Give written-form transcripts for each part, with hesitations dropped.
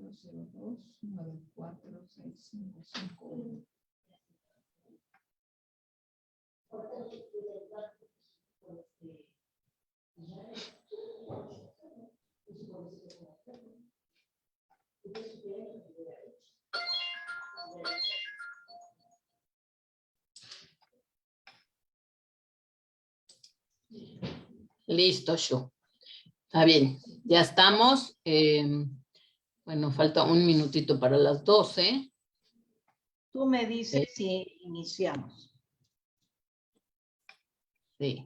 946551. Listo, Shu. Está bien, ya estamos. Bueno, falta un minutito para las 12. Tú me dices si iniciamos. Sí.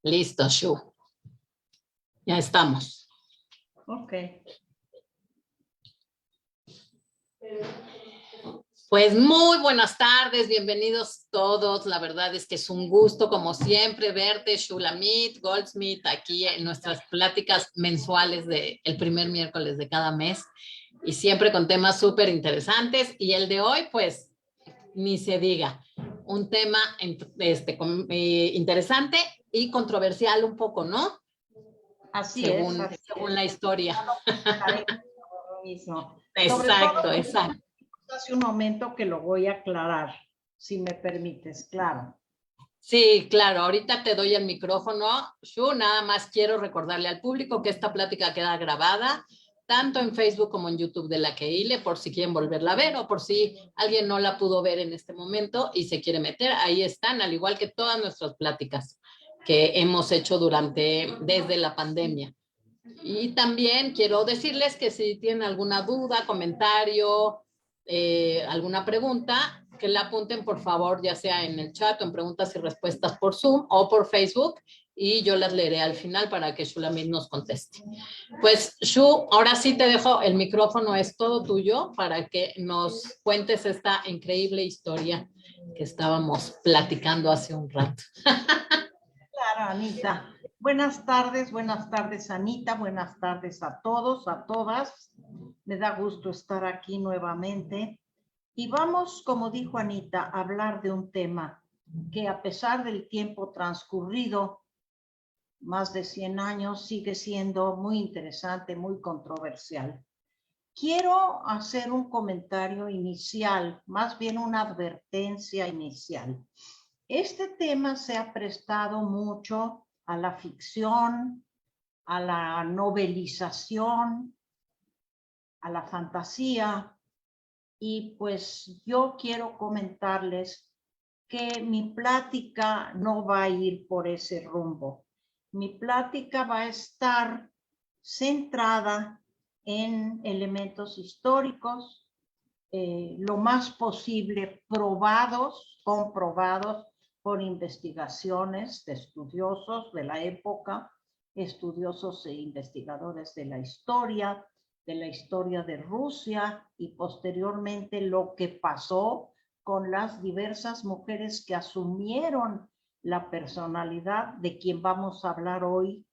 Listo, Shu. Ya estamos. Ok. Pues muy buenas tardes, bienvenidos todos. La verdad es que es un gusto, como siempre, verte, Shulamit, Goldsmith, aquí en nuestras pláticas mensuales del primer miércoles de cada mes, y siempre con temas súper interesantes. Y el de hoy, pues, ni se diga, un tema interesante y controversial un poco, ¿no? Así según, es. según la historia. Mismo. Exacto, exacto. Hace un momento que lo voy a aclarar, si me permites, claro. Sí, claro, ahorita te doy el micrófono, Shu, nada más quiero recordarle al público que esta plática queda grabada, tanto en Facebook como en YouTube de La Keile, por si quieren volverla a ver o por si alguien no la pudo ver en este momento y se quiere meter, ahí están, al igual que todas nuestras pláticas que hemos hecho desde la pandemia. Y también quiero decirles que si tienen alguna duda, comentario, alguna pregunta, que la apunten por favor, ya sea en el chat o en preguntas y respuestas por Zoom o por Facebook, y yo las leeré al final para que Shulamit nos conteste. Pues Shu, ahora sí te dejo el micrófono, es todo tuyo para que nos cuentes esta increíble historia que estábamos platicando hace un rato. Claro, Anita. Buenas tardes, Anita. Buenas tardes a todos, a todas. Me da gusto estar aquí nuevamente. Y vamos, como dijo Anita, a hablar de un tema que a pesar del tiempo transcurrido, más de 100 años, sigue siendo muy interesante, muy controversial. Quiero hacer un comentario inicial, más bien una advertencia inicial. Este tema se ha prestado mucho a la ficción, a la novelización, a la fantasía, y pues yo quiero comentarles que mi plática no va a ir por ese rumbo. Mi plática va a estar centrada en elementos históricos, lo más posible probados, comprobados por investigaciones de estudiosos de la época, estudiosos e investigadores de la historia de Rusia, y posteriormente lo que pasó con las diversas mujeres que asumieron la personalidad de quien vamos a hablar hoy,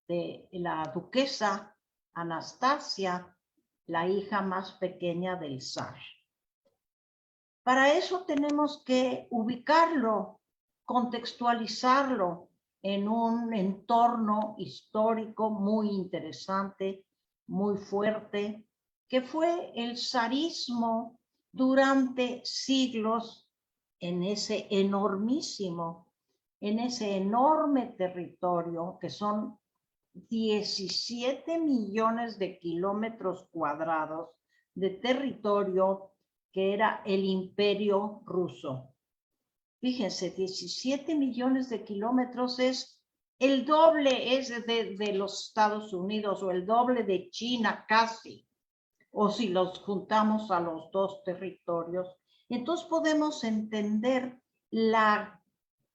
de la duquesa Anastasia, la hija más pequeña del zar. Para eso tenemos que ubicarlo, contextualizarlo en un entorno histórico muy interesante, muy fuerte, que fue el zarismo durante siglos en ese enorme territorio que son 17 millones de kilómetros cuadrados de territorio que era el Imperio Ruso. Fíjense, 17 millones de kilómetros es el doble, es de los Estados Unidos, o el doble de China casi. o si los juntamos a los dos territorios, entonces podemos entender la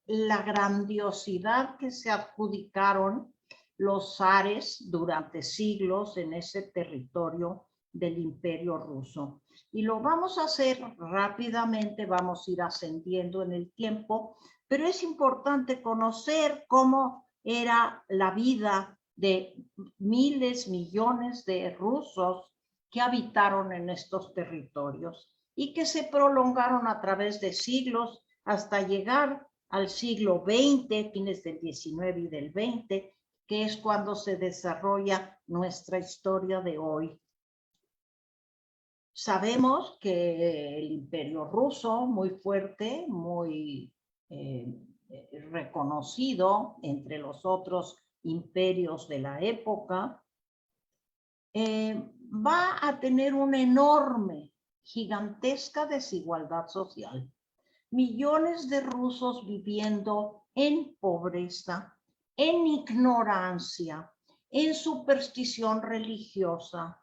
grandiosidad que se adjudicaron los zares durante siglos en ese territorio del Imperio Ruso. Y lo vamos a hacer rápidamente, vamos a ir ascendiendo en el tiempo, pero es importante conocer cómo era la vida de miles, millones de rusos que habitaron en estos territorios y que se prolongaron a través de siglos hasta llegar al siglo XX, fines del XIX y del XX, que es cuando se desarrolla nuestra historia de hoy. Sabemos que el Imperio Ruso, muy fuerte, muy reconocido entre los otros imperios de la época, va a tener una enorme, gigantesca desigualdad social. Millones de rusos viviendo en pobreza, en ignorancia, en superstición religiosa,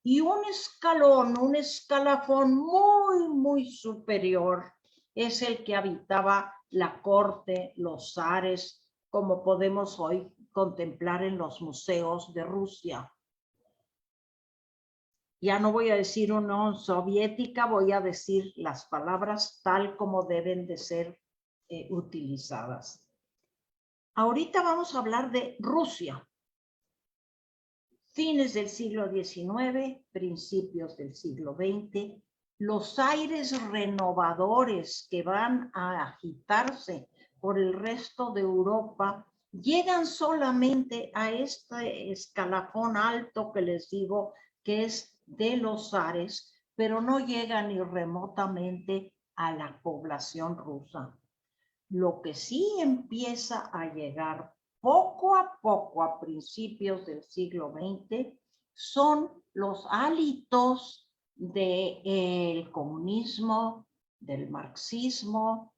y un escalón, un escalafón muy, muy superior es el que habitaba la corte, los zares, como podemos hoy contemplar en los museos de Rusia. Ya no voy a decir Unión Soviética, voy a decir las palabras tal como deben de ser utilizadas. Ahorita vamos a hablar de Rusia. Fines del siglo XIX, principios del siglo XX, los aires renovadores que van a agitarse por el resto de Europa llegan solamente a este escalafón alto que les digo que es de los zares, pero no llegan ni remotamente a la población rusa. Lo que sí empieza a llegar poco a poco a principios del siglo XX son los hálitos del comunismo, del marxismo,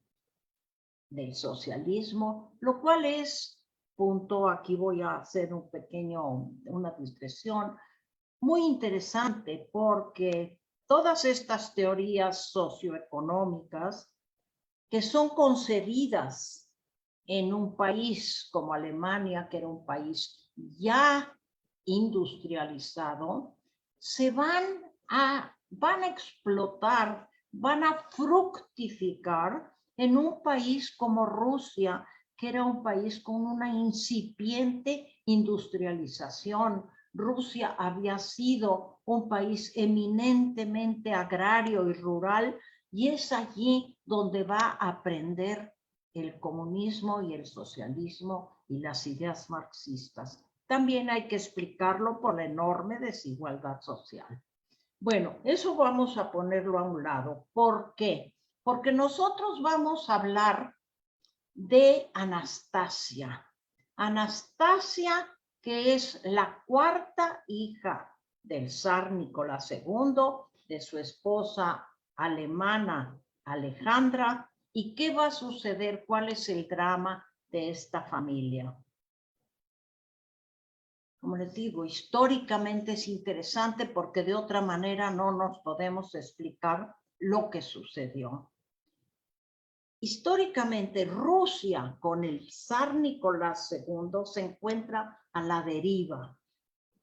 del socialismo, lo cual es, punto, aquí voy a hacer una digresión muy interesante porque todas estas teorías socioeconómicas que son concebidas en un país como Alemania, que era un país ya industrializado, van a explotar, van a fructificar en un país como Rusia, que era un país con una incipiente industrialización. Rusia había sido un país eminentemente agrario y rural, y es allí donde va a aprender el comunismo y el socialismo y las ideas marxistas. También hay que explicarlo por la enorme desigualdad social. Bueno, eso vamos a ponerlo a un lado. ¿Por qué? Porque nosotros vamos a hablar de Anastasia. Anastasia, que es la cuarta hija del zar Nicolás II, de su esposa alemana Alejandra. ¿Y qué va a suceder? ¿Cuál es el drama de esta familia? Como les digo, históricamente es interesante porque de otra manera no nos podemos explicar lo que sucedió. Históricamente, Rusia con el zar Nicolás II se encuentra a la deriva.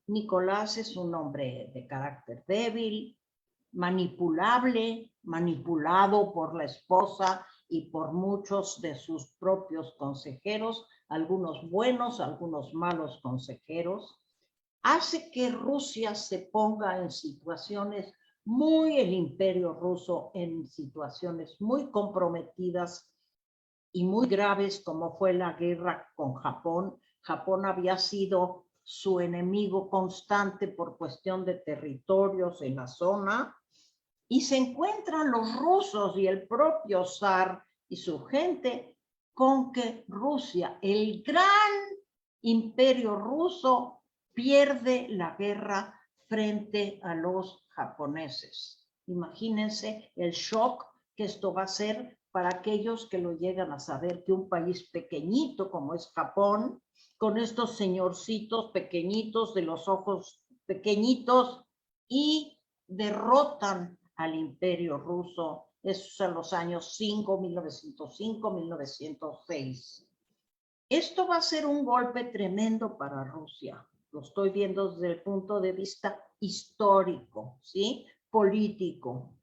Nicolás es un hombre de carácter débil, manipulable, manipulado por la esposa y por muchos de sus propios consejeros, algunos buenos, algunos malos consejeros, hace que Rusia se ponga en situaciones el imperio ruso en situaciones muy comprometidas y muy graves, como fue la guerra con Japón. Japón había sido su enemigo constante por cuestión de territorios en la zona, y se encuentran los rusos y el propio zar y su gente con que Rusia, el gran imperio ruso, pierde la guerra frente a los japoneses. Imagínense el shock que esto va a ser para aquellos que lo llegan a saber, que un país pequeñito como es Japón, con estos señorcitos pequeñitos de los ojos pequeñitos, y derrotan al Imperio Ruso. Eso es en los años 1905, 1906. Esto va a ser un golpe tremendo para Rusia. Lo estoy viendo desde el punto de vista histórico, ¿sí? Político.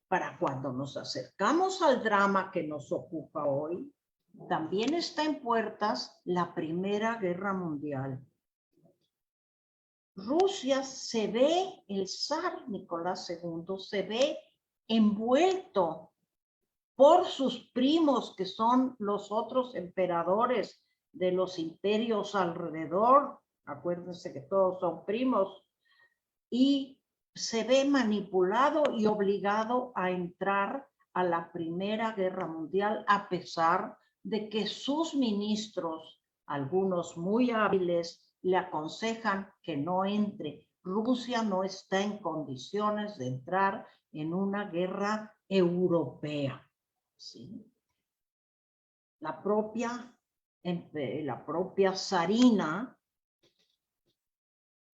Para cuando nos acercamos al drama que nos ocupa hoy, también está en puertas la Primera Guerra Mundial. Rusia se ve, el zar Nicolás II se ve envuelto por sus primos, que son los otros emperadores de los imperios alrededor. Acuérdense que todos son primos. Y se ve manipulado y obligado a entrar a la Primera Guerra Mundial, a pesar de que sus ministros, algunos muy hábiles, le aconsejan que no entre. Rusia no está en condiciones de entrar en una guerra europea. ¿Sí? La propia zarina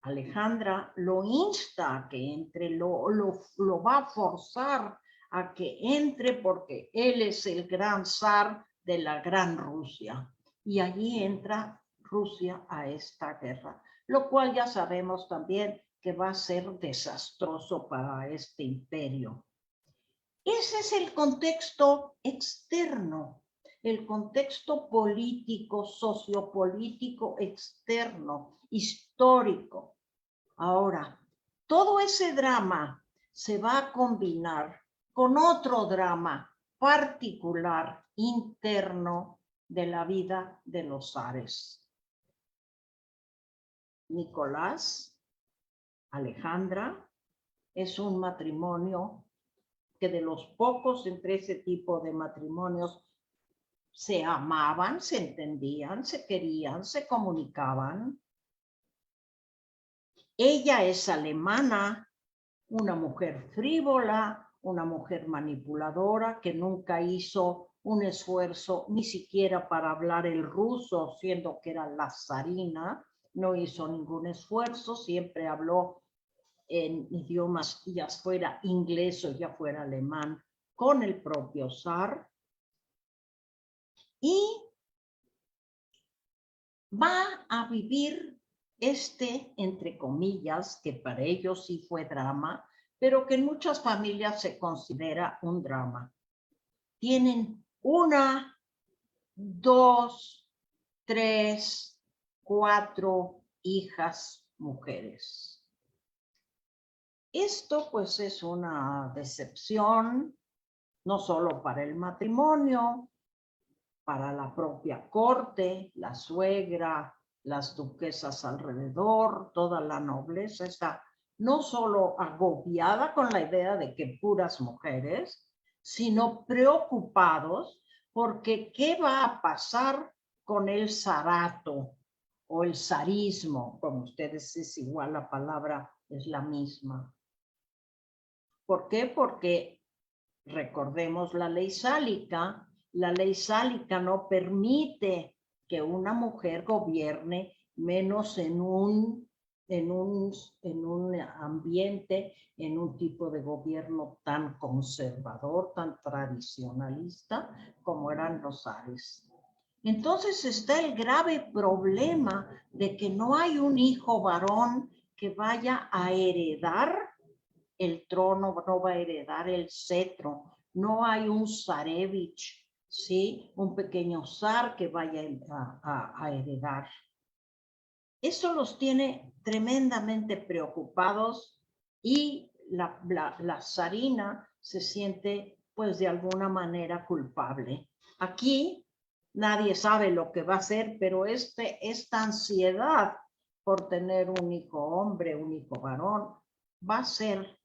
Alejandra lo insta a que entre, lo va a forzar a que entre, porque él es el gran zar de la gran Rusia. Y allí entra Rusia a esta guerra, lo cual ya sabemos también que va a ser desastroso para este imperio. Ese es el contexto externo, el contexto político, sociopolítico externo, histórico. Ahora, todo ese drama se va a combinar con otro drama particular, interno, de la vida de los zares. Nicolás, Alejandra, es un matrimonio que de los pocos entre ese tipo de matrimonios se amaban, se entendían, se querían, se comunicaban. Ella es alemana, una mujer frívola, una mujer manipuladora que nunca hizo un esfuerzo ni siquiera para hablar el ruso, siendo que era la zarina, no hizo ningún esfuerzo, siempre habló en idiomas, ya fuera inglés o ya fuera alemán, con el propio zar. Y va a vivir entre comillas, que para ellos sí fue drama, pero que en muchas familias se considera un drama. Tienen 1, 2, 3, 4 hijas mujeres. Esto pues es una decepción, no solo para el matrimonio, para la propia corte, la suegra, las duquesas alrededor, toda la nobleza está no solo agobiada con la idea de que puras mujeres, sino preocupados porque qué va a pasar con el zarato o el zarismo, como ustedes es igual, la palabra es la misma. ¿Por qué? Porque recordemos la ley sálica. La ley sálica no permite que una mujer gobierne, menos en un ambiente, en un tipo de gobierno tan conservador, tan tradicionalista como eran los zares. Entonces está el grave problema de que no hay un hijo varón que vaya a heredar el trono, no va a heredar el cetro, no hay un zarevich, ¿sí? Un pequeño zar que vaya a heredar. Eso los tiene tremendamente preocupados y la zarina se siente, pues, de alguna manera culpable. Aquí nadie sabe lo que va a hacer, pero esta ansiedad por tener un hijo hombre, un hijo varón, va a ser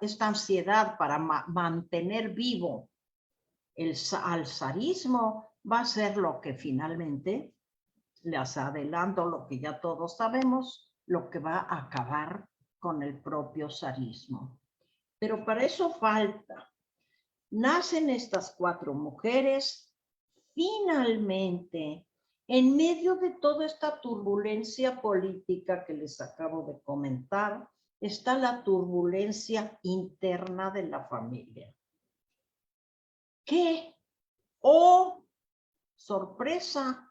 esta ansiedad para mantener vivo al zarismo, va a ser lo que finalmente, les adelanto lo que ya todos sabemos, lo que va a acabar con el propio zarismo. Pero para eso falta. Nacen estas 4 mujeres, finalmente En medio de toda esta turbulencia política que les acabo de comentar, está la turbulencia interna de la familia. Que, oh, sorpresa,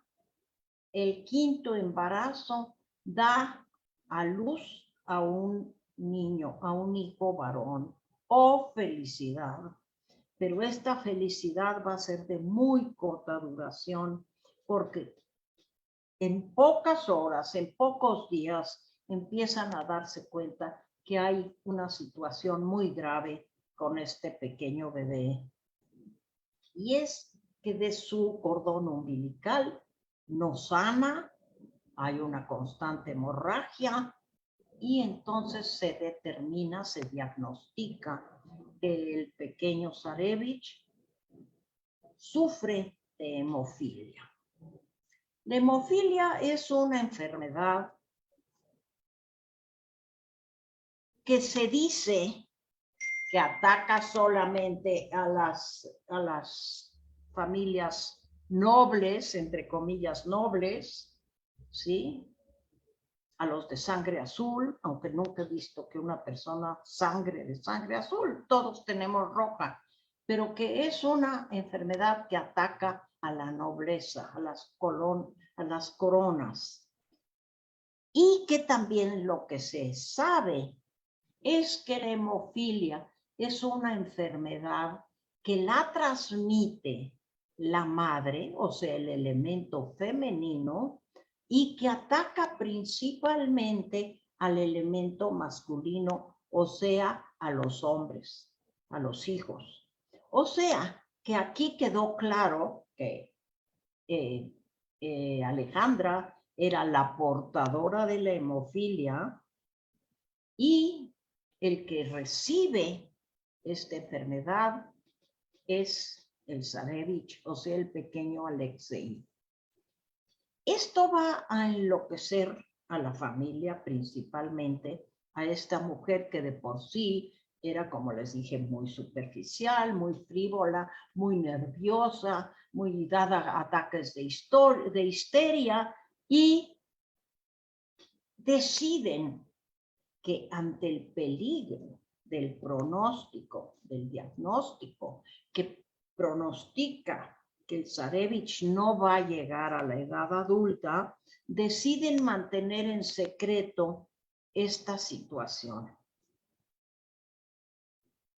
el quinto embarazo da a luz a un niño, a un hijo varón. Oh, felicidad. Pero esta felicidad va a ser de muy corta duración, porque en pocas horas, en pocos días, empiezan a darse cuenta que hay una situación muy grave con este pequeño bebé. Y es que de su cordón umbilical no sana, hay una constante hemorragia y entonces se determina, se diagnostica que el pequeño Zarevich sufre de hemofilia. La hemofilia es una enfermedad que se dice que ataca solamente a las familias nobles, entre comillas nobles, ¿sí? A los de sangre azul, aunque nunca he visto que una persona de sangre azul, todos tenemos roja, pero que es una enfermedad que ataca a la nobleza, a las coronas. Y que también lo que se sabe es que la hemofilia es una enfermedad que la transmite la madre, o sea, el elemento femenino, y que ataca principalmente al elemento masculino, o sea, a los hombres, a los hijos. O sea, que aquí quedó claro que Alejandra era la portadora de la hemofilia y el que recibe esta enfermedad es el Zarevich, o sea, el pequeño Alexei. Esto va a enloquecer a la familia, principalmente a esta mujer que de por sí era, como les dije, muy superficial, muy frívola, muy nerviosa, muy dada a ataques de histeria, y deciden que ante el peligro del pronóstico, del diagnóstico, que pronostica que el Zarevich no va a llegar a la edad adulta, deciden mantener en secreto esta situación.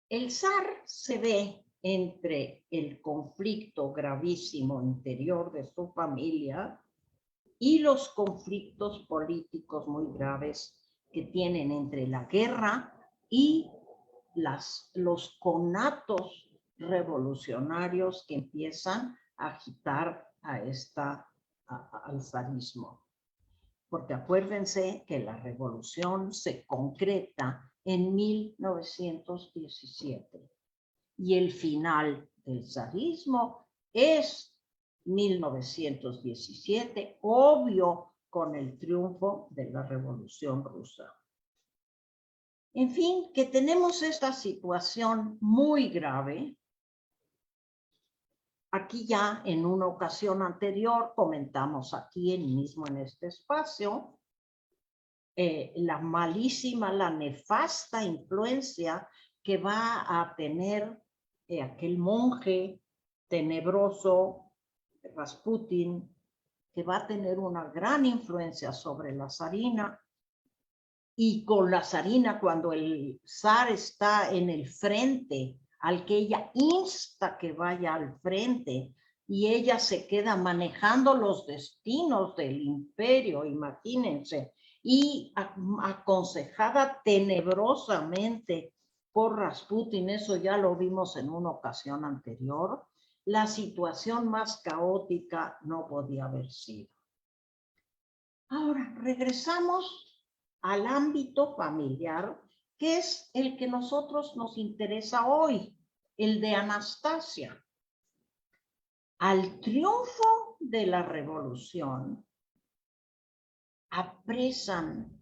El zar se ve entre el conflicto gravísimo interior de su familia y los conflictos políticos muy graves que tienen entre la guerra y los conatos revolucionarios que empiezan a agitar al zarismo. Porque acuérdense que la revolución se concreta en 1917 y el final del zarismo es 1917, obvio, con el triunfo de la Revolución Rusa. En fin, que tenemos esta situación muy grave. Aquí ya en una ocasión anterior comentamos aquí mismo en este espacio la malísima, la nefasta influencia que va a tener aquel monje tenebroso, Rasputin, que va a tener una gran influencia sobre la zarina. Y con la zarina, cuando el zar está en el frente, al que ella insta que vaya al frente, y ella se queda manejando los destinos del imperio, imagínense, y aconsejada tenebrosamente por Rasputin, eso ya lo vimos en una ocasión anterior, la situación más caótica no podía haber sido. Ahora, regresamos al ámbito familiar, que es el que nosotros nos interesa hoy, el de Anastasia. Al triunfo de la revolución, apresan,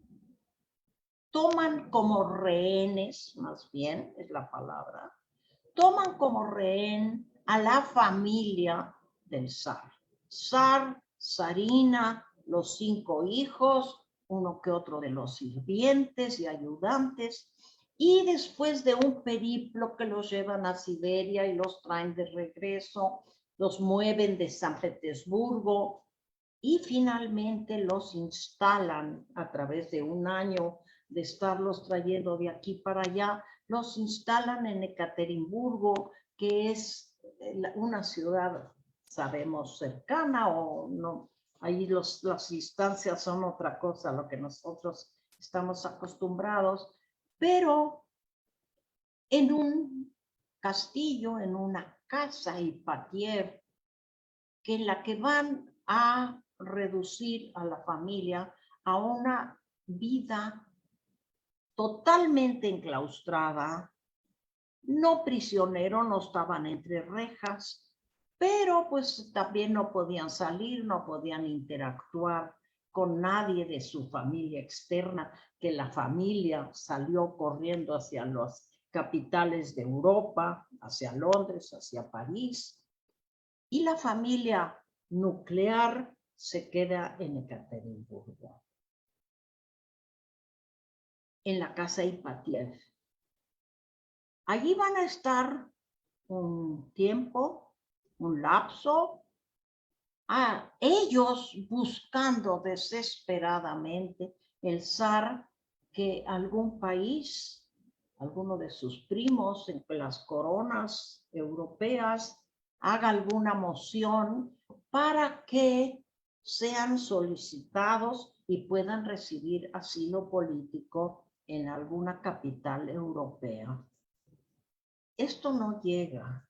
toman como rehenes, más bien es la palabra, toman como rehén a la familia del zar, zarina, los 5 hijos, uno que otro de los sirvientes y ayudantes, y después de un periplo que los llevan a Siberia y los traen de regreso, los mueven de San Petersburgo y finalmente los instalan a través de un año de estarlos trayendo de aquí para allá, los instalan en Ekaterimburgo, que es una ciudad, sabemos, cercana o no. Ahí las distancias son otra cosa a lo que nosotros estamos acostumbrados, pero en un castillo, en una casa Ipatier, que en la que van a reducir a la familia a una vida totalmente enclaustrada, no prisionero, no estaban entre rejas, pero pues también no podían salir, no podían interactuar con nadie de su familia externa, que la familia salió corriendo hacia las capitales de Europa, hacia Londres, hacia París, y la familia nuclear se queda en Ekaterimburgo, en la casa Ipatiev. Allí van a estar un tiempo, un lapso, ellos buscando desesperadamente el zar, que algún país, alguno de sus primos en las coronas europeas, haga alguna moción para que sean solicitados y puedan recibir asilo político en alguna capital europea. Esto no llega.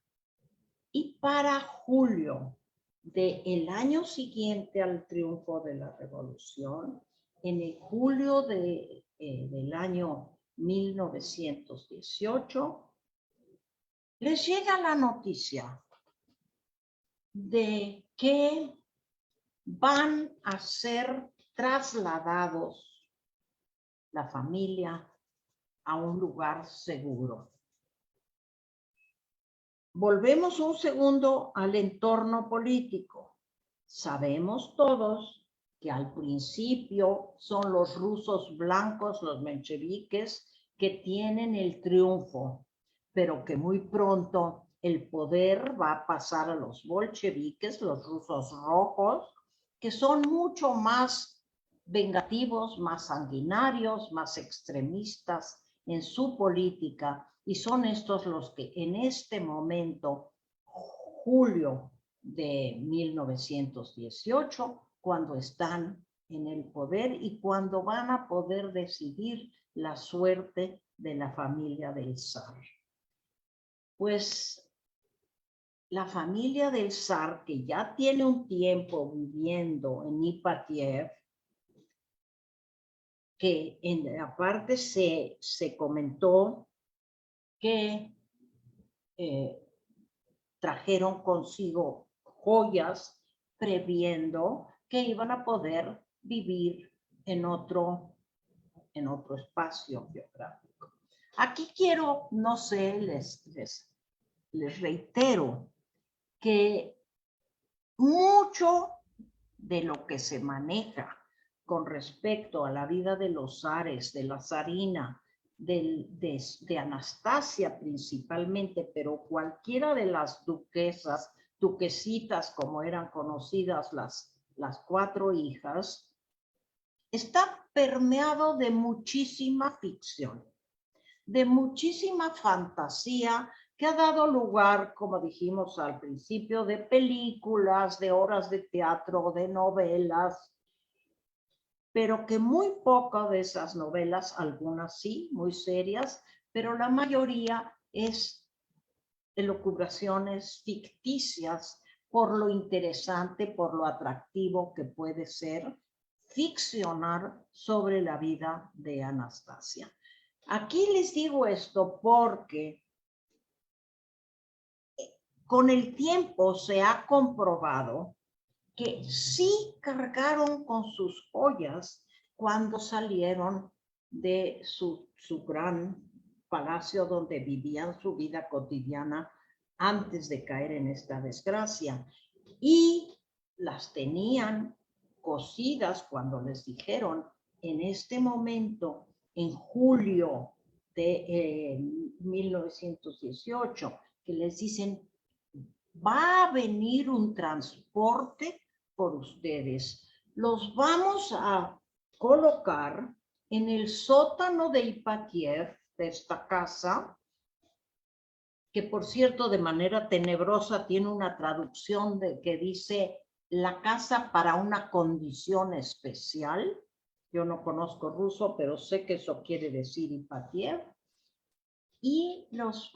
Y para julio del año siguiente al triunfo de la revolución, en el julio del año 1918, les llega la noticia de que van a ser trasladados la familia a un lugar seguro. Volvemos un segundo al entorno político. Sabemos todos que al principio son los rusos blancos, los mencheviques, que tienen el triunfo, pero que muy pronto el poder va a pasar a los bolcheviques, los rusos rojos, que son mucho más vengativos, más sanguinarios, más extremistas en su política, y son estos los que en este momento, julio de 1918, cuando están en el poder y cuando van a poder decidir la suerte de la familia del zar. Pues la familia del zar, que ya tiene un tiempo viviendo en Ipatiev, que aparte se comentó que trajeron consigo joyas previendo que iban a poder vivir en otro espacio geográfico. Aquí quiero, no sé, les reitero que mucho de lo que se maneja con respecto a la vida de los zares, de la zarina, de Anastasia principalmente, pero cualquiera de las duquesas, duquesitas como eran conocidas las 4 hijas, está permeado de muchísima ficción, de muchísima fantasía, que ha dado lugar, como dijimos al principio, de películas, de obras de teatro, de novelas, pero que muy pocas de esas novelas, algunas sí, muy serias, pero la mayoría es elucubraciones ficticias por lo interesante, por lo atractivo que puede ser ficcionar sobre la vida de Anastasia. Aquí les digo esto porque con el tiempo se ha comprobado que sí cargaron con sus joyas cuando salieron de su gran palacio donde vivían su vida cotidiana antes de caer en esta desgracia. Y las tenían cosidas cuando les dijeron en este momento, en julio de 1918, que les dicen, va a venir un transporte por ustedes. Los vamos a colocar en el sótano de Ipatier, de esta casa, que por cierto de manera tenebrosa tiene una traducción que dice la casa para una condición especial. Yo no conozco ruso, pero sé que eso quiere decir Ipatier. Y los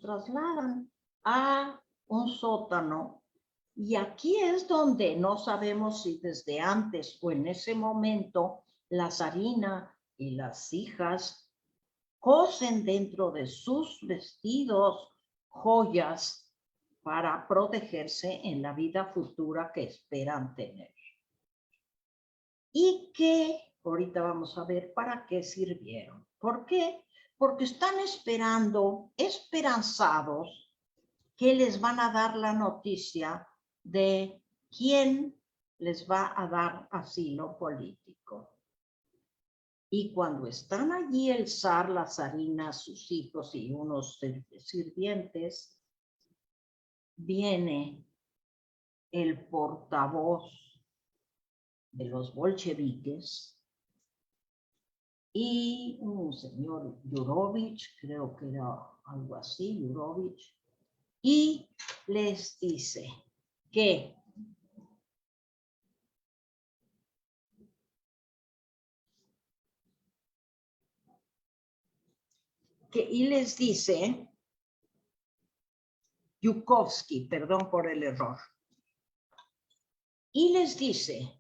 trasladan a un sótano. Y aquí es donde no sabemos si desde antes o en ese momento la zarina y las hijas cosen dentro de sus vestidos joyas para protegerse en la vida futura que esperan tener. Y que ahorita vamos a ver para qué sirvieron. ¿Por qué? Porque están esperando, esperanzados, que les van a dar la noticia de quién les va a dar asilo político. Y cuando están allí el zar, la zarina, sus hijos y unos sirvientes, viene el portavoz de los bolcheviques y un señor Yurovich, creo que era algo así, Yurovich, y les dice que y les dice, Yukovsky, perdón por el error, y les dice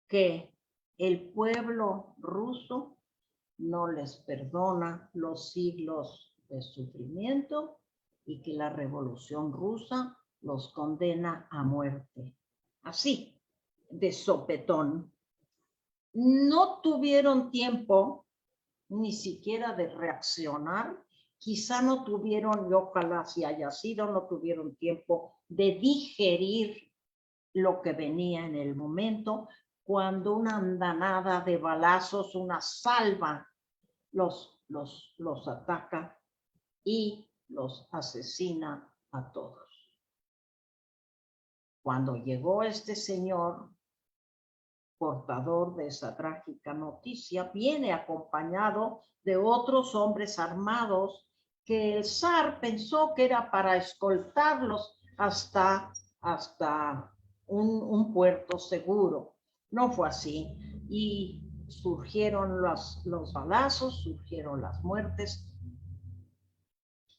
que el pueblo ruso no les perdona los siglos de sufrimiento y que la revolución rusa los condena a muerte. Así, de sopetón. No tuvieron tiempo ni siquiera de reaccionar. Quizá no tuvieron, y ojalá si haya sido, no tuvieron tiempo de digerir lo que venía en el momento, cuando una andanada de balazos, una salva, los ataca y los asesina a todos. Cuando llegó este señor, portador de esa trágica noticia, viene acompañado de otros hombres armados que el zar pensó que era para escoltarlos hasta un puerto seguro. No fue así. Y surgieron los balazos, surgieron las muertes.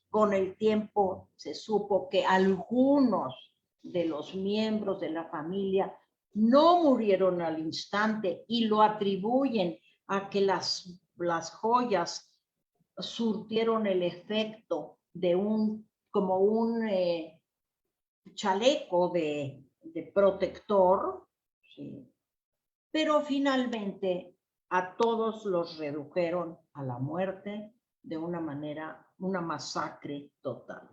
Con el tiempo se supo que algunos de los miembros de la familia no murieron al instante y lo atribuyen a que las joyas surtieron el efecto de como un chaleco de protector, ¿sí? Pero finalmente a todos los redujeron a la muerte de una manera, una masacre total.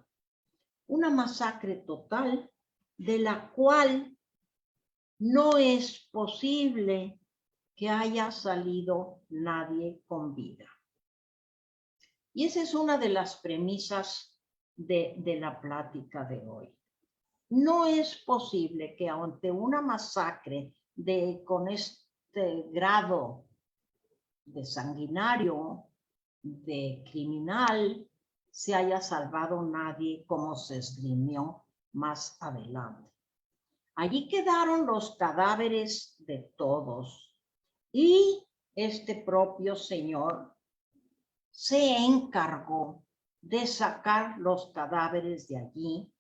Una masacre total de la cual no es posible que haya salido nadie con vida. Y esa es una de las premisas de la plática de hoy. No es posible que ante una masacre con este grado de sanguinario, de criminal, se haya salvado nadie, como se esgrimió más adelante. Allí quedaron los cadáveres de todos y este propio señor se encargó de sacar los cadáveres de allí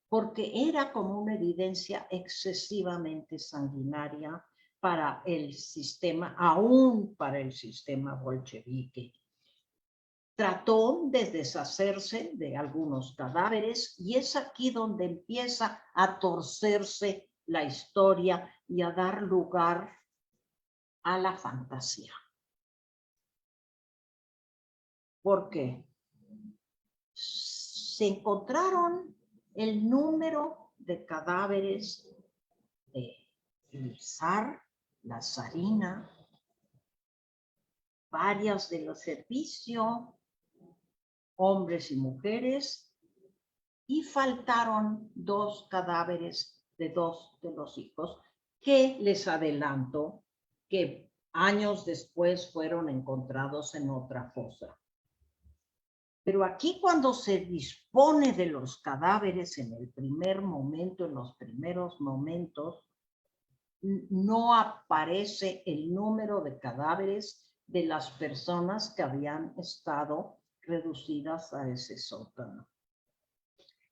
porque era como una evidencia excesivamente sanguinaria para el sistema, aún para el sistema bolchevique. Trató de deshacerse de algunos cadáveres y es aquí donde empieza a torcerse la historia y a dar lugar a la fantasía. ¿Por qué? Se encontraron el número de cadáveres del zar, la zarina, varias de los servicios, hombres y mujeres, y faltaron 2 cadáveres de 2 de los hijos, que les adelanto que años después fueron encontrados en otra fosa. Pero aquí, cuando se dispone de los cadáveres en el primer momento, en los primeros momentos, no aparece el número de cadáveres de las personas que habían estado reducidas a ese sótano.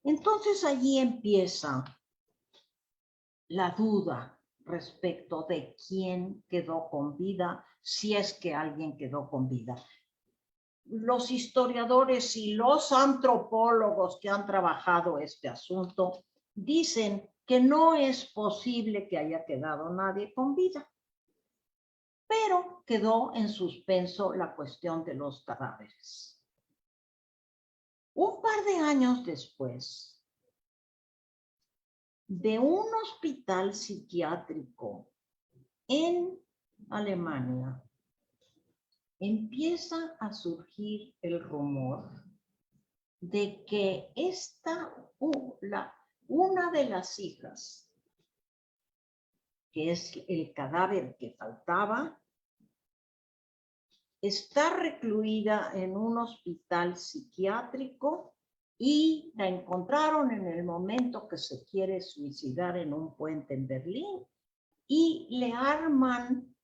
Entonces allí empieza la duda respecto de quién quedó con vida, si es que alguien quedó con vida. Los historiadores y los antropólogos que han trabajado este asunto dicen que no es posible que haya quedado nadie con vida, pero quedó en suspenso la cuestión de los cadáveres. Un par de años después, de un hospital psiquiátrico en Alemania, empieza a surgir el rumor de que una de las hijas, que es el cadáver que faltaba, está recluida en un hospital psiquiátrico y la encontraron en el momento que se quiere suicidar en un puente en Berlín y le arman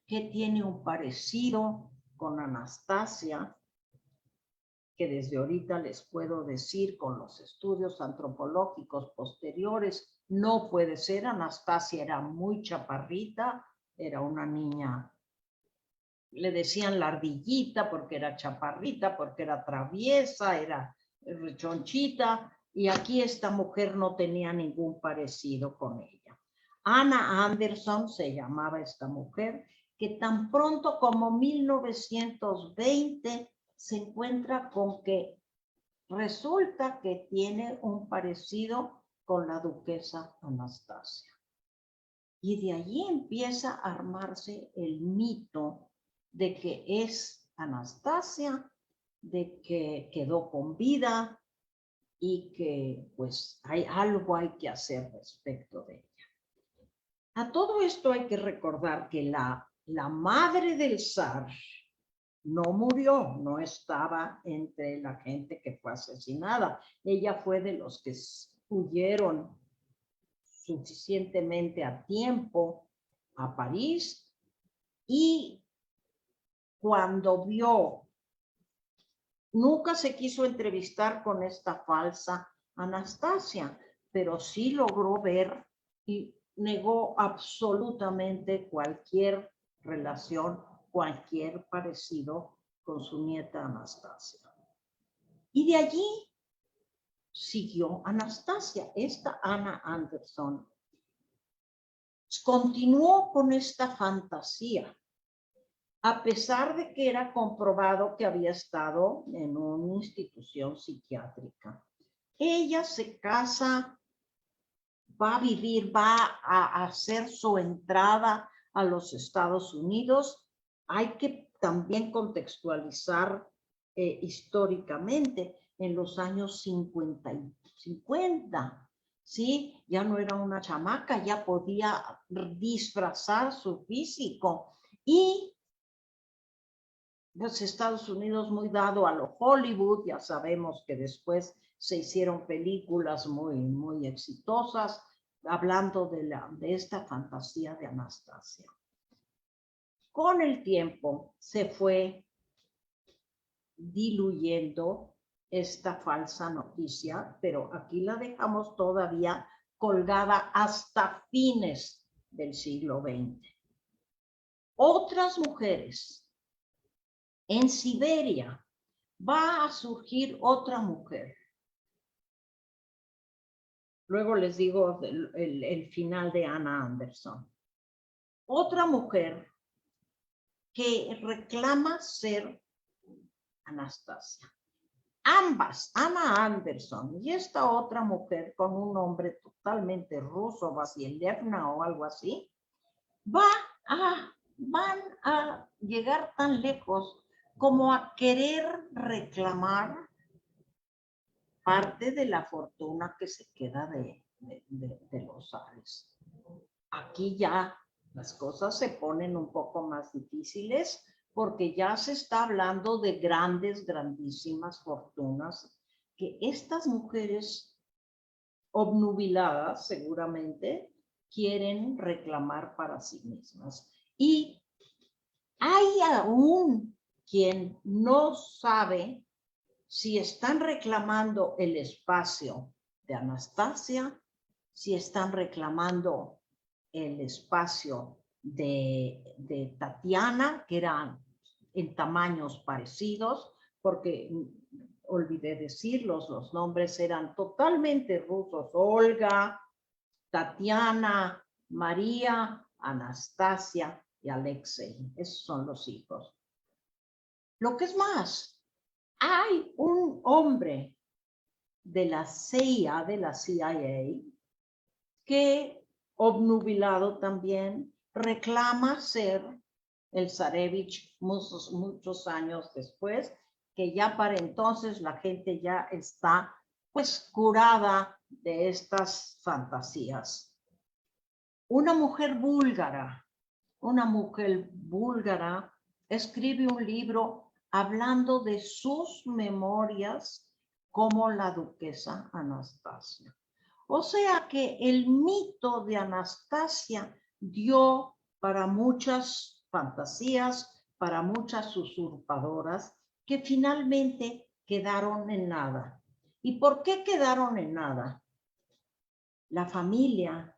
que tiene un parecido con Anastasia, que desde ahorita les puedo decir con los estudios antropológicos posteriores, no puede ser. Anastasia era muy chaparrita, era una niña, le decían la ardillita porque era chaparrita, porque era traviesa, era rechonchita, y aquí esta mujer no tenía ningún parecido con ella. Anna Anderson se llamaba esta mujer, que tan pronto como 1920 se encuentra con que resulta que tiene un parecido con la duquesa Anastasia. Y de allí empieza a armarse el mito de que es Anastasia, de que quedó con vida y que pues hay que hacer respecto de ella. A todo esto hay que recordar que la madre del zar no murió, no estaba entre la gente que fue asesinada. Ella fue de los que huyeron suficientemente a tiempo a París, y cuando vio, nunca se quiso entrevistar con esta falsa Anastasia, pero sí logró ver y negó absolutamente cualquier relación, cualquier parecido con su nieta Anastasia. Y de allí siguió Anastasia, esta Anna Anderson. Continuó con esta fantasía, a pesar de que era comprobado que había estado en una institución psiquiátrica. Ella se casa, va a vivir, va a hacer su entrada a los Estados Unidos. Hay que también contextualizar históricamente en los años 50, ¿sí? Ya no era una chamaca, ya podía disfrazar su físico. Y los Estados Unidos, muy dado a lo Hollywood, ya sabemos que después se hicieron películas muy, muy exitosas, hablando de esta fantasía de Anastasia. Con el tiempo se fue diluyendo esta falsa noticia, pero aquí la dejamos todavía colgada hasta fines del siglo XX. Otras mujeres. En Siberia va a surgir otra mujer. Luego les digo el final de Anna Anderson. Otra mujer que reclama ser Anastasia. ambas, Anna Anderson y esta otra mujer con un nombre totalmente ruso, Vasilyevna o algo así, van a llegar tan lejos como a querer reclamar parte de la fortuna que se queda de los zares. Aquí ya las cosas se ponen un poco más difíciles porque ya se está hablando de grandes, grandísimas fortunas que estas mujeres obnubiladas seguramente quieren reclamar para sí mismas. Y hay aún quien no sabe si están reclamando el espacio de Anastasia, si están reclamando el espacio de Tatiana, que eran en tamaños parecidos, porque olvidé decirlos, los nombres eran totalmente rusos: Olga, Tatiana, María, Anastasia y Alexei. Esos son los hijos. Lo que es más, hay un hombre de la CIA, que, obnubilado también, reclama ser el zarevich muchos años después, que ya para entonces la gente ya está pues curada de estas fantasías. Una mujer búlgara escribe un libro hablando de sus memorias como la duquesa Anastasia. O sea que el mito de Anastasia dio para muchas fantasías, para muchas usurpadoras que finalmente quedaron en nada. ¿Y por qué quedaron en nada? La familia,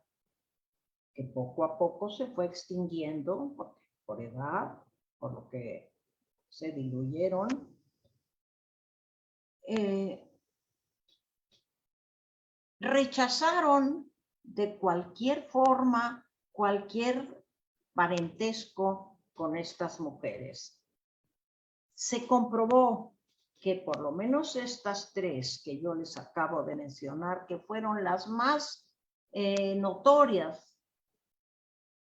que poco a poco se fue extinguiendo por edad, por lo que se diluyeron, rechazaron de cualquier forma, cualquier parentesco con estas mujeres. Se comprobó que por lo menos estas tres que yo les acabo de mencionar, que fueron las más notorias,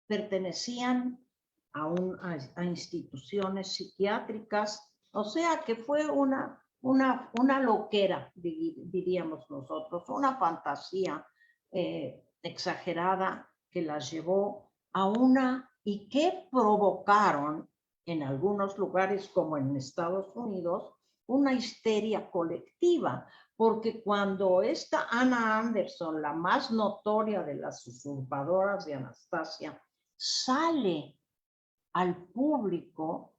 pertenecían a instituciones psiquiátricas, o sea que fue una loquera, diríamos nosotros, una fantasía exagerada que las llevó a y que provocaron en algunos lugares como en Estados Unidos una histeria colectiva, porque cuando esta Anna Anderson, la más notoria de las usurpadoras de Anastasia, sale al público,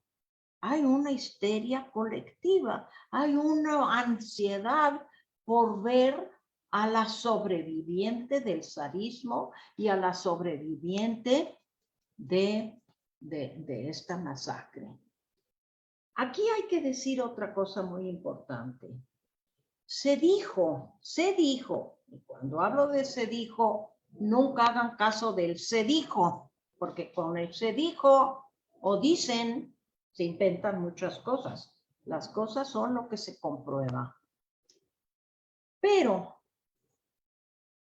hay una histeria colectiva, hay una ansiedad por ver a la sobreviviente del zarismo y a la sobreviviente de esta masacre. Aquí hay que decir otra cosa muy importante. Se dijo, y cuando hablo de se dijo, nunca hagan caso del se dijo, porque con el se dijo o dicen, se inventan muchas cosas. Las cosas son lo que se comprueba. Pero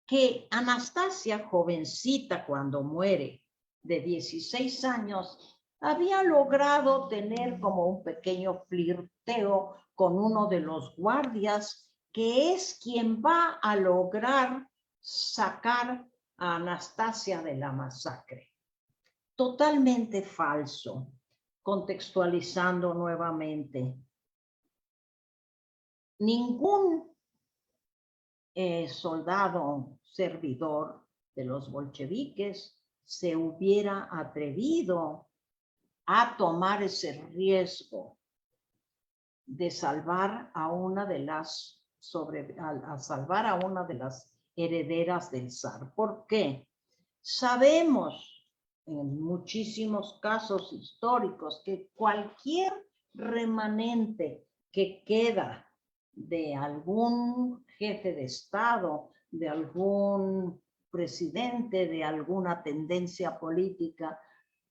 que Anastasia, jovencita cuando muere, de 16 años, había logrado tener como un pequeño flirteo con uno de los guardias, que es quien va a lograr sacar a Anastasia de la masacre. Totalmente falso. Contextualizando nuevamente. Ningún soldado servidor de los bolcheviques se hubiera atrevido a tomar ese riesgo de salvar a una de las salvar a una de las herederas del zar. ¿Por qué? Sabemos en muchísimos casos históricos que cualquier remanente que queda de algún jefe de Estado, de algún presidente, de alguna tendencia política,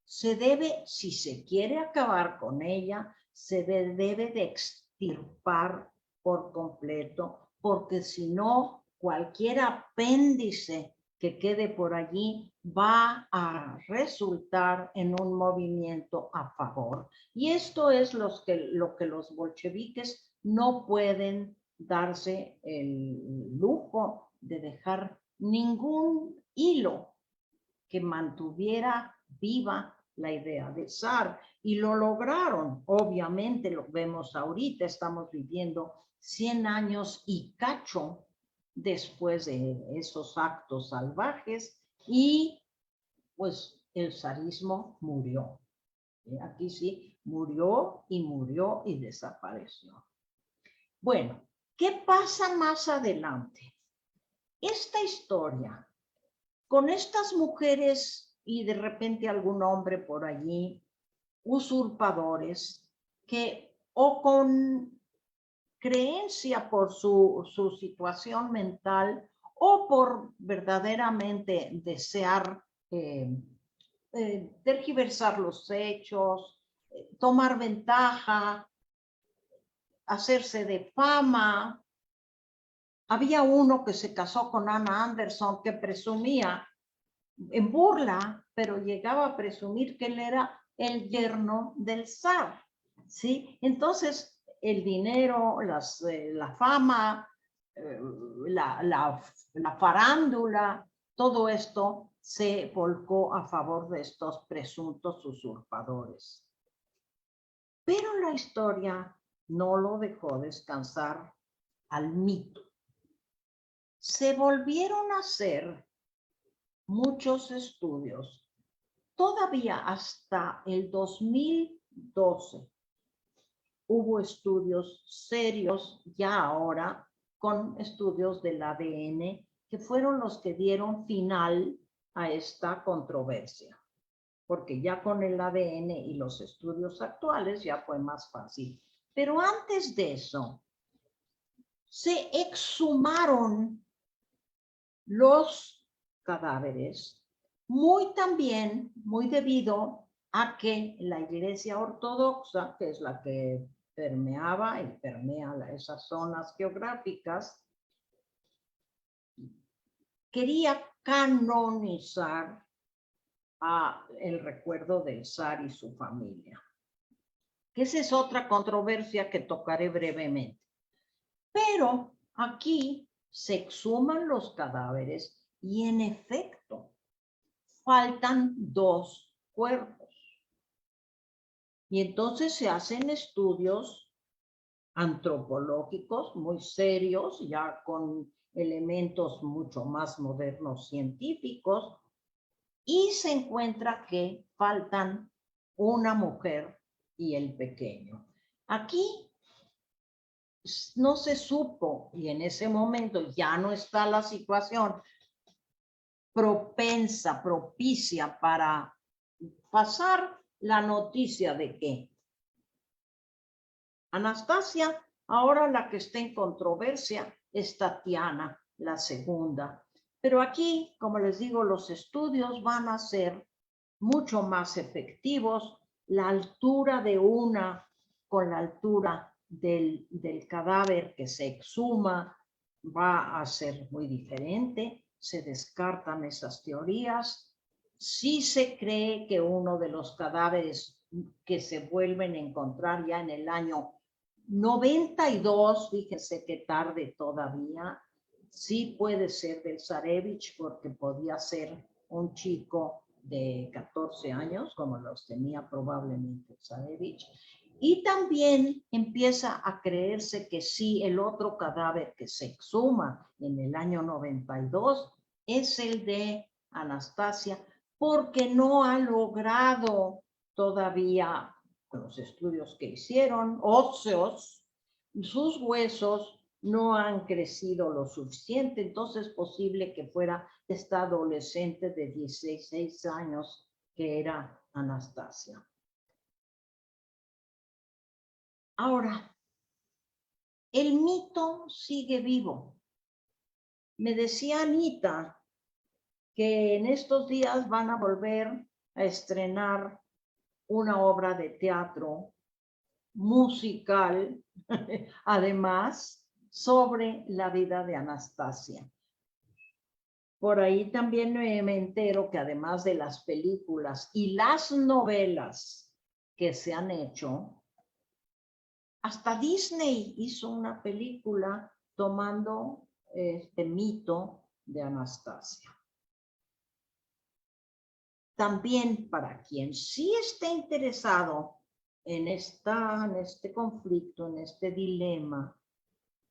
se debe, si se quiere acabar con ella, se debe de extirpar por completo, porque si no, cualquier apéndice que quede por allí va a resultar en un movimiento a favor. Y esto es lo que los bolcheviques no pueden darse el lujo de dejar ningún hilo que mantuviera viva la idea de zar. Y lo lograron, obviamente lo vemos ahorita, estamos viviendo 100 años y cacho después de esos actos salvajes y pues el zarismo murió. Aquí sí, murió y desapareció. Bueno, ¿qué pasa más adelante? Esta historia con estas mujeres y de repente algún hombre por allí, usurpadores, que o con creencia por su situación mental o por verdaderamente desear tergiversar los hechos, tomar ventaja, hacerse de fama. Había uno que se casó con Anna Anderson que presumía en burla, pero llegaba a presumir que él era el yerno del zar, ¿sí? Entonces, el dinero, la fama, la farándula, todo esto se volcó a favor de estos presuntos usurpadores. Pero la historia no lo dejó descansar al mito. Se volvieron a hacer muchos estudios. Todavía hasta el 2012 hubo estudios serios, ya ahora, con estudios del ADN, que fueron los que dieron final a esta controversia. Porque ya con el ADN y los estudios actuales ya fue más fácil. Pero antes de eso, se exhumaron los cadáveres, muy debido a que la Iglesia Ortodoxa, que es la que permeaba y permea esas zonas geográficas, quería canonizar el recuerdo del zar y su familia. Que esa es otra controversia que tocaré brevemente. Pero aquí se exhuman los cadáveres y en efecto faltan 2 cuerpos. Y entonces se hacen estudios antropológicos muy serios, ya con elementos mucho más modernos científicos, y se encuentra que faltan una mujer y el pequeño. Aquí no se supo, y en ese momento ya no está la situación propicia para pasar la noticia de que Anastasia, ahora la que está en controversia, es Tatiana, la segunda. Pero aquí, como les digo, los estudios van a ser mucho más efectivos. La altura de una con la altura del cadáver que se exhuma va a ser muy diferente. Se descartan esas teorías. Sí se cree que uno de los cadáveres que se vuelven a encontrar ya en el año 92, fíjense que tarde todavía, sí puede ser del Zarevich porque podía ser un chico de 14 años, como los tenía probablemente Zarevich. Y también empieza a creerse que sí, el otro cadáver que se exhuma en el año 92 es el de Anastasia, porque no ha logrado todavía los estudios que hicieron, óseos, sus huesos no han crecido lo suficiente, entonces es posible que fuera esta adolescente de 16 años que era Anastasia. Ahora, el mito sigue vivo. Me decía Anita que en estos días van a volver a estrenar una obra de teatro musical, además, sobre la vida de Anastasia. Por ahí también me entero que además de las películas y las novelas que se han hecho, hasta Disney hizo una película tomando este mito de Anastasia. También para quien sí esté interesado en este conflicto, en este dilema,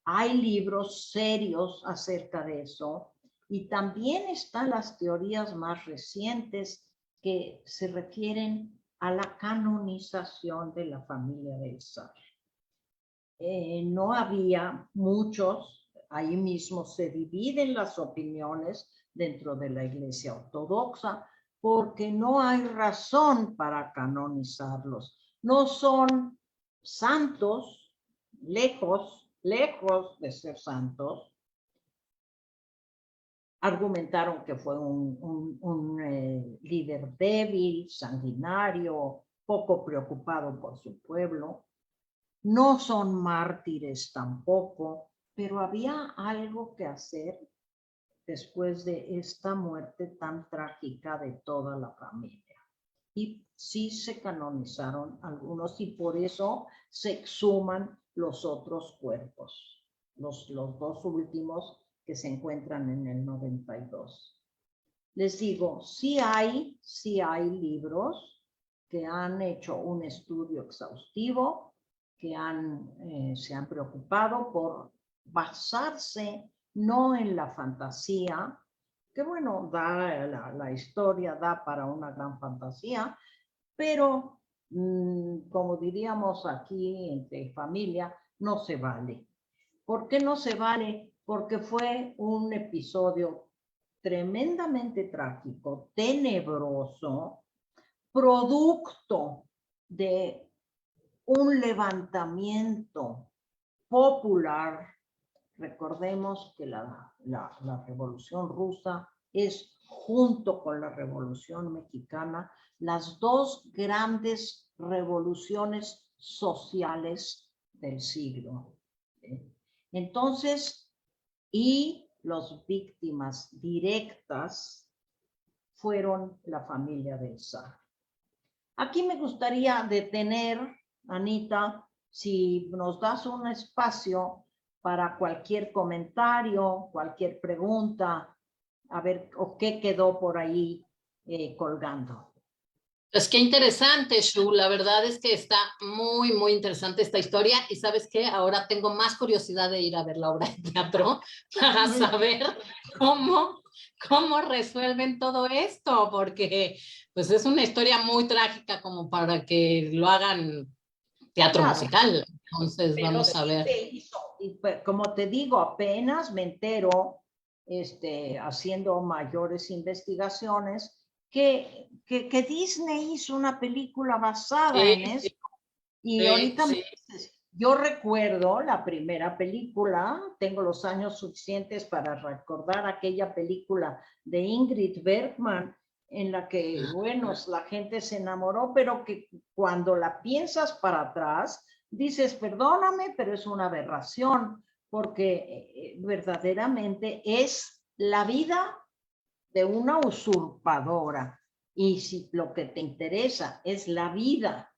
hay libros serios acerca de eso y también están las teorías más recientes que se refieren a la canonización de la familia del zar. No había muchos, ahí mismo se dividen las opiniones dentro de la Iglesia Ortodoxa, porque no hay razón para canonizarlos. No son santos, lejos de ser santos. Argumentaron que fue un líder débil, sanguinario, poco preocupado por su pueblo. No son mártires tampoco, pero había algo que hacer después de esta muerte tan trágica de toda la familia. Y sí se canonizaron algunos y por eso se exhuman los otros cuerpos, los dos últimos que se encuentran en el 92. Les digo, sí hay libros que han hecho un estudio exhaustivo, que se han preocupado por basarse no en la fantasía, que bueno, la historia da para una gran fantasía, pero como diríamos aquí entre familia, no se vale. ¿Por qué no se vale? Porque fue un episodio tremendamente trágico, tenebroso, producto de un levantamiento popular. Recordemos que la Revolución Rusa es, junto con la Revolución Mexicana, las dos grandes revoluciones sociales del siglo. Entonces, y las víctimas directas fueron la familia del zar. Aquí me gustaría detener, Anita, si nos das un espacio para cualquier comentario, cualquier pregunta, a ver, o qué quedó por ahí colgando. Pues qué interesante, Shu. La verdad es que está muy, muy interesante esta historia. Y ¿sabes qué? Ahora tengo más curiosidad de ir a ver la obra de teatro para saber cómo resuelven todo esto, porque pues es una historia muy trágica como para que lo hagan teatro musical. Entonces vamos a ver. Y como te digo, apenas me entero, haciendo mayores investigaciones, que Disney hizo una película basada en eso. Y ahorita me dices, yo recuerdo la primera película, tengo los años suficientes para recordar aquella película de Ingrid Bergman, en la que, bueno, la gente se enamoró, pero que cuando la piensas para atrás, dices, perdóname, pero es una aberración, porque verdaderamente es la vida de una usurpadora. Y si lo que te interesa es la vida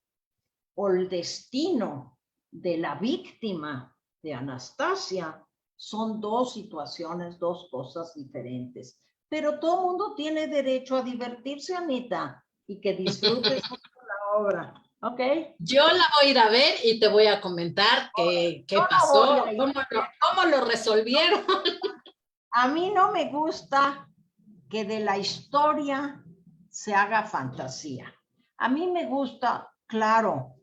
o el destino de la víctima de Anastasia, son dos situaciones, dos cosas diferentes. Pero todo el mundo tiene derecho a divertirse, Anita, y que disfrutes la obra. ¿Ok? Yo la voy a ir a ver y te voy a comentar qué pasó, cómo lo resolvieron. A mí no me gusta que de la historia se haga fantasía. A mí me gusta, claro,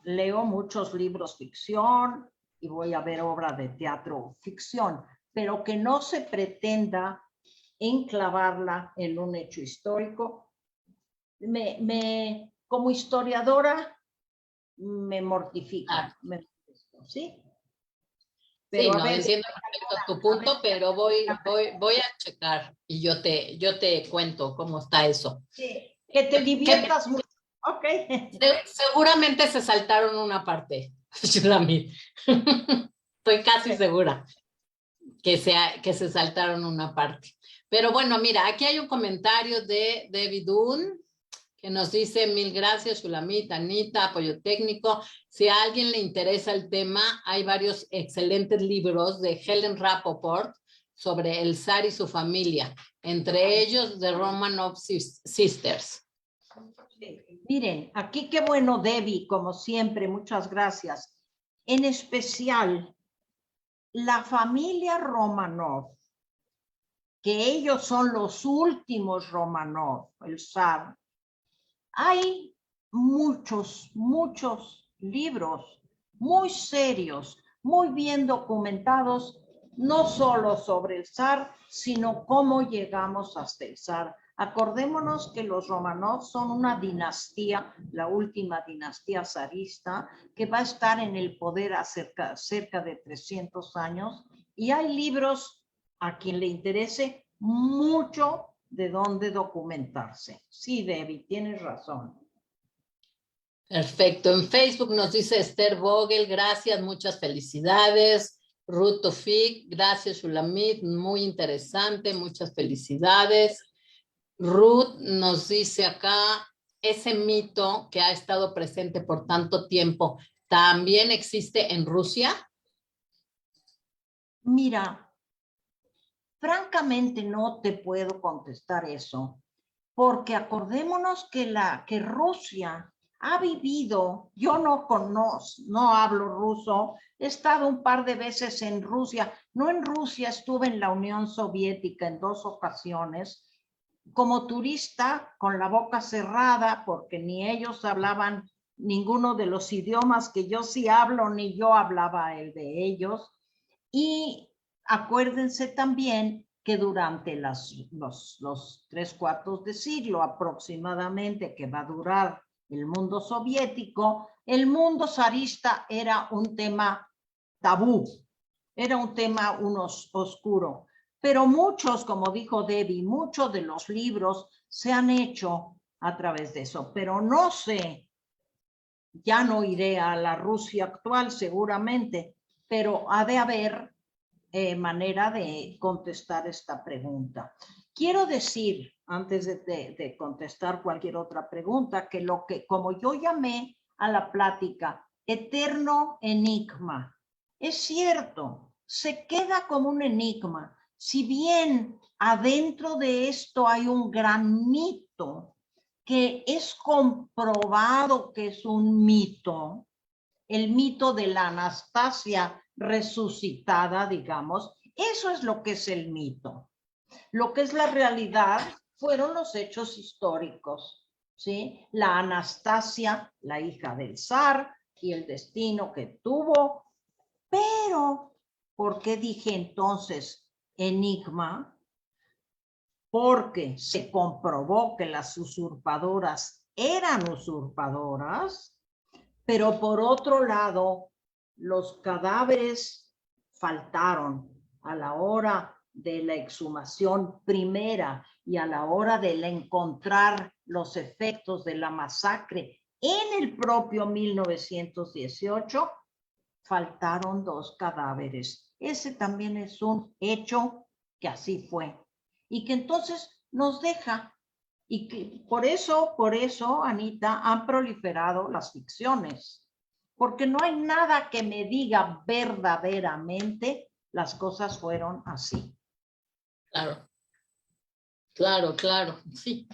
leo muchos libros ficción y voy a ver obra de teatro ficción, pero que no se pretenda enclavarla en un hecho histórico. Como historiadora me mortifica, ¿sí? Pero sí, no, entiendo perfecto tu punto, pero voy a checar y yo te cuento cómo está eso. Sí, que te diviertas mucho. Ok. Seguramente se saltaron una parte, Shulamit. Estoy casi segura que se saltaron una parte. Pero bueno, mira, aquí hay un comentario de David Dunn que nos dice: mil gracias, Shulamit, Anita, apoyo técnico. Si a alguien le interesa el tema, hay varios excelentes libros de Helen Rappaport sobre el zar y su familia, entre ellos The Romanov Sisters. Miren, aquí qué bueno, Debbie, como siempre, muchas gracias. En especial, la familia Romanov, que ellos son los últimos Romanov, el zar. Hay muchos libros muy serios, muy bien documentados, no solo sobre el zar, sino cómo llegamos hasta el zar. Acordémonos que los Romanov son una dinastía, la última dinastía zarista, que va a estar en el poder cerca de 300 años, y hay libros, a quien le interese, mucho de dónde documentarse. Sí, Debbie, tienes razón. Perfecto. En Facebook nos dice Esther Vogel, gracias, muchas felicidades. Ruth Tofik, gracias, Shulamit, muy interesante, muchas felicidades. Ruth nos dice acá, ese mito que ha estado presente por tanto tiempo, ¿también existe en Rusia? Mira, francamente no te puedo contestar eso, porque acordémonos que Rusia ha vivido, yo no hablo ruso, he estado un par de veces en Rusia, no en Rusia, estuve en la Unión Soviética en 2 ocasiones, como turista con la boca cerrada, porque ni ellos hablaban ninguno de los idiomas que yo sí hablo, ni yo hablaba el de ellos. Y acuérdense también que durante los 3/4 de siglo aproximadamente que va a durar el mundo soviético, el mundo zarista era un tema tabú, era un tema oscuro. Pero muchos, como dijo Debbie, muchos de los libros se han hecho a través de eso, pero no sé, ya no iré a la Rusia actual seguramente, pero ha de haber manera de contestar esta pregunta. Quiero decir, antes de contestar cualquier otra pregunta, que como yo llamé a la plática, eterno enigma, es cierto, se queda como un enigma. Si bien adentro de esto hay un gran mito, que es comprobado que es un mito, el mito de la Anastasia resucitada, digamos, eso es lo que es el mito. Lo que es la realidad fueron los hechos históricos, ¿sí? La Anastasia, la hija del zar, y el destino que tuvo. Pero, ¿por qué dije entonces enigma? Porque se comprobó que las usurpadoras eran usurpadoras, pero por otro lado, los cadáveres faltaron a la hora de la exhumación primera y a la hora de encontrar los efectos de la masacre en el propio 1918, faltaron 2 cadáveres. Ese también es un hecho que así fue y que entonces nos deja. Y que por eso, Anita, han proliferado las ficciones, porque no hay nada que me diga verdaderamente las cosas fueron así. Claro, claro, claro, sí.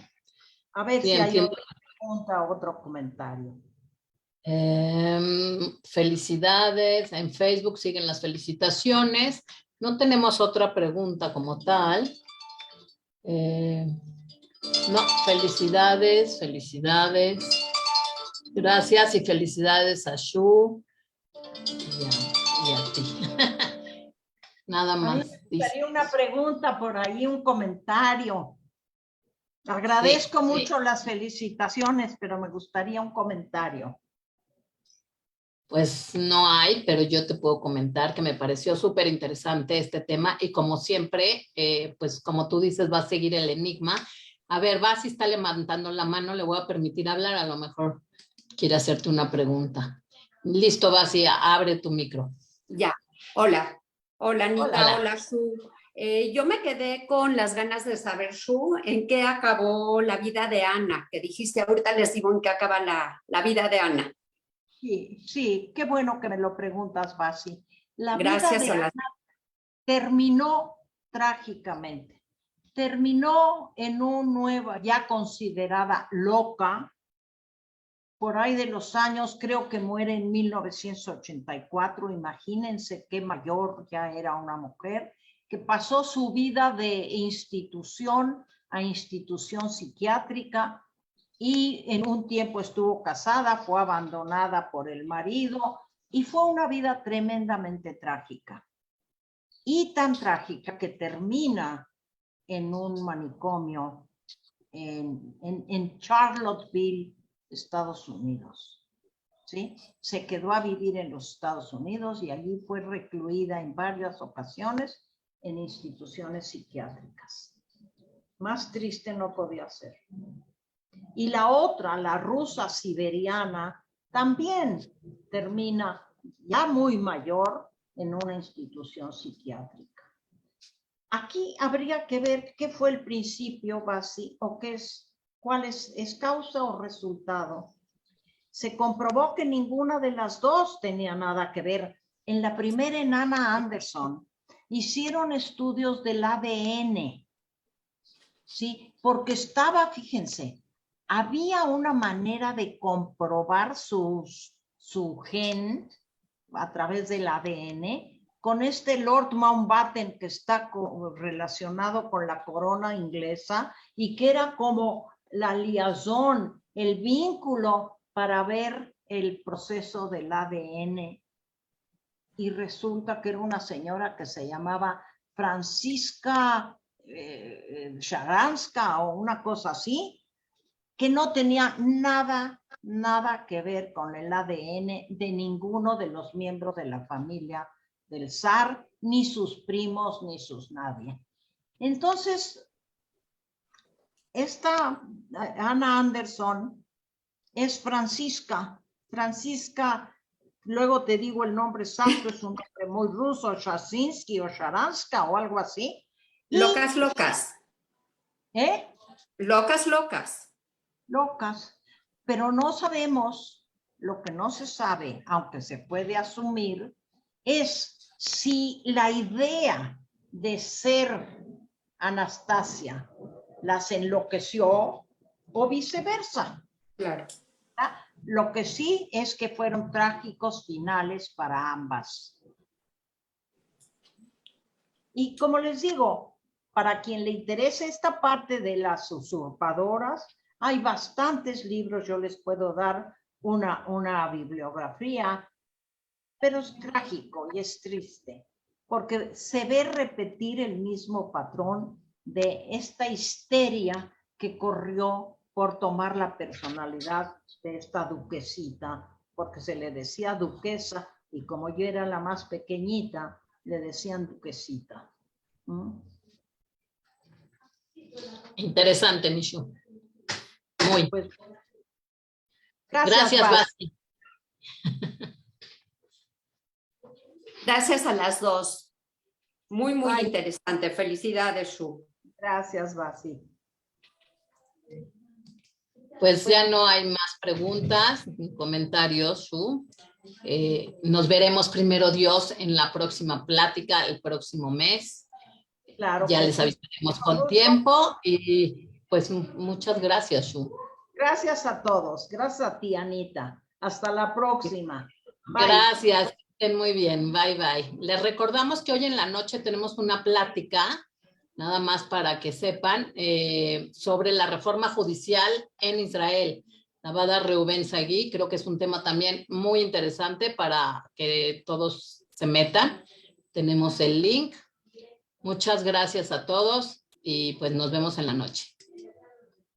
A ver Sí, si hay entiendo. otra pregunta o otro comentario. Felicidades, en Facebook siguen las felicitaciones. No tenemos otra pregunta como tal. No, felicidades, felicidades. Gracias y felicidades a Shu y a ti. Nada A mí más. me gustaría una pregunta por ahí, un comentario. Agradezco mucho las felicitaciones, pero me gustaría un comentario. Pues no hay, pero yo te puedo comentar que me pareció súper interesante este tema y como siempre, pues como tú dices, va a seguir el enigma. A ver, Basi está levantando la mano, le voy a permitir hablar, a lo mejor quiere hacerte una pregunta. Listo, Basi, abre tu micro. Ya, hola. Hola, Anita, Hola. hola, Shu. Yo me quedé con las ganas de saber, Shu, en qué acabó la vida de Ana, que dijiste ahorita les digo en qué acaba la vida de Ana. Sí, sí, qué bueno que me lo preguntas, Basi. La Gracias vida de a las... Ana terminó trágicamente. Terminó en un nuevo, ya considerada loca, por ahí de los años, creo que muere en 1984, imagínense qué mayor ya era una mujer, que pasó su vida de institución a institución psiquiátrica y en un tiempo estuvo casada, fue abandonada por el marido y fue una vida tremendamente trágica. Y tan trágica que termina en un manicomio en Charlottesville, Estados Unidos. ¿Sí? Se quedó a vivir en los Estados Unidos y allí fue recluida en varias ocasiones en instituciones psiquiátricas. Más triste no podía ser. Y la otra, la rusa siberiana, también termina ya muy mayor en una institución psiquiátrica. Aquí habría que ver qué fue el principio, Basi, o qué es, cuál es causa o resultado. Se comprobó que ninguna de las dos tenía nada que ver. En la primera, en Anna Anderson, hicieron estudios del ADN, ¿sí? Porque estaba, fíjense, había una manera de comprobar su gen a través del ADN con este Lord Mountbatten que está relacionado con la corona inglesa y que era como la liazón, el vínculo para ver el proceso del ADN. Y resulta que era una señora que se llamaba Francisca Sharanska o una cosa así, que no tenía nada que ver con el ADN de ninguno de los miembros de la familia del zar, ni sus primos, ni sus nadie. Entonces, esta Anna Anderson es Francisca, luego te digo el nombre exacto, es un nombre muy ruso, Shasinsky o Sharanska o algo así. Locas, locas. ¿Eh? Locas, locas. Locas, pero no sabemos, lo que no se sabe, aunque se puede asumir, es si la idea de ser Anastasia las enloqueció o viceversa. Claro. Lo que sí es que fueron trágicos finales para ambas. Y como les digo, para quien le interese esta parte de las usurpadoras, hay bastantes libros, yo les puedo dar una bibliografía, pero es trágico y es triste, porque se ve repetir el mismo patrón de esta histeria que corrió por tomar la personalidad de esta duquesita, porque se le decía duquesa y como yo era la más pequeñita, le decían duquesita. ¿Mm? Interesante, Mishu. Muy. Pues, gracias, Basi. Gracias a las dos. Muy, muy Bye. interesante. Felicidades, Shu. Gracias, Basi. Pues ya no hay más preguntas ni comentarios, Shu. Nos veremos primero Dios en la próxima plática, el próximo mes. Claro, ya les avisaremos con tiempo y pues muchas gracias, Shu. Gracias a todos. Gracias a ti, Anita. Hasta la próxima. Bye. Gracias. Estén muy bien. Bye, bye. Les recordamos que hoy en la noche tenemos una plática, nada más para que sepan, sobre la reforma judicial en Israel. La va a dar Reuben Sagui. Creo que es un tema también muy interesante para que todos se metan. Tenemos el link. Muchas gracias a todos y pues nos vemos en la noche.